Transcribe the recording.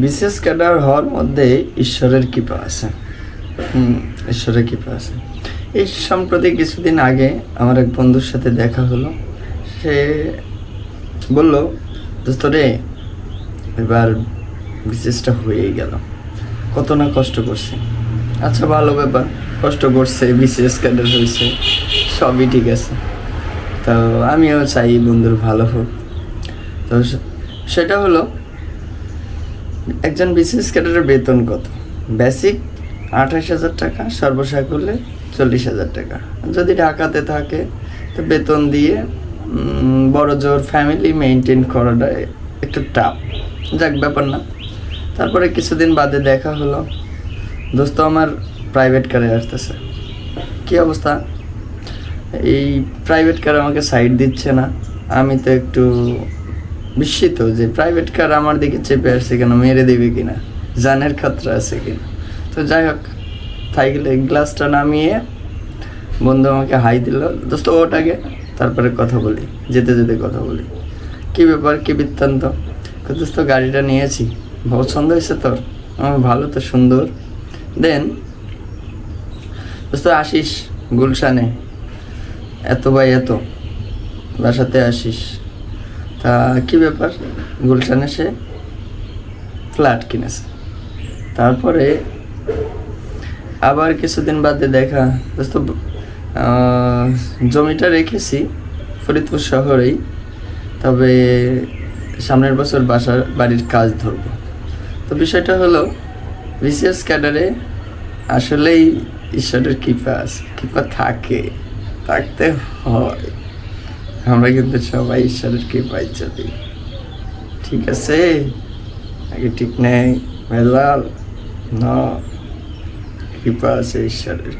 বিশেষ ক্যাডার হওয়ার মধ্যে ঈশ্বরের কৃপা আছে। ঈশ্বরের কৃপা আছে। এই সম্প্রতি কিছুদিন আগে আমার এক বন্ধুর সাথে দেখা হলো। সে বলল, দোস্ত রে, এবার বিশেষটা হয়েই গেল, কত না কষ্ট করছি। আচ্ছা, ভালো ব্যাপার, কষ্ট করছে, বিশেষ ক্যাডার হয়েছে, সবই ঠিক আছে। তো আমিও চাই বন্ধুর ভালো হোক। তো সেটা হলো, একজন বিশেষ ক্যাডারের বেতন কত? বেসিক 28,000 টাকা, সর্বশেষ করলে 40,000 টাকা। যদি ঢাকাতে থাকে তো বেতন দিয়ে বড় জোর ফ্যামিলি মেনটেন করাটা একটু টাফ। যাক, ব্যাপার না। তারপরে কিছুদিন বাদে দেখা হলো, দোস্ত আমার প্রাইভেট কারে আসতেছে। কী অবস্থা? এই প্রাইভেট কার আমাকে সাইড দিচ্ছে না। আমি তো একটু বিস্মিত যে প্রাইভেট কার আমার দিকে চেপে আসছে কেন, মেরে দেবে কিনা, জানের খাতরা আছে কিনা। তো যাই হোক, সাইকেলে গ্লাসটা নামিয়ে বন্ধু আমাকে হাই দিল, দোস্ত ওঠ আগে, তারপরে কথা বলি, যেতে যেতে কথা বলি। কী ব্যাপার, কী বৃত্তান্ত? দোস্ত গাড়িটা নিয়েছি, পছন্দ হয়েছে তোর? আমার ভালো তো, সুন্দর। দেন দোস্ত আসিস গুলশানে, এত বাই এত বাসাতে আসিস। তা কী ব্যাপার? গুলশানে সে ফ্ল্যাট কিনেছে। তারপরে আবার কিছুদিন বাদে দেখা, দোস্ত জমিটা রেখেছি ফরিদপুর শহরেই, তবে সামনের বছর বাড়ির কাজ ধরবো। তো বিষয়টা হলো, বিসিএস ক্যাডারে আসলেই ঈশ্বরের কৃপা আছে, কৃপা থাকতে হয়। আমরা কিন্তু সবাই ঈশ্বরের কৃপায় চলি, ঠিক আছে? আগে ঠিক নেই ভেজাল না, কৃপা আছে ঈশ্বরের।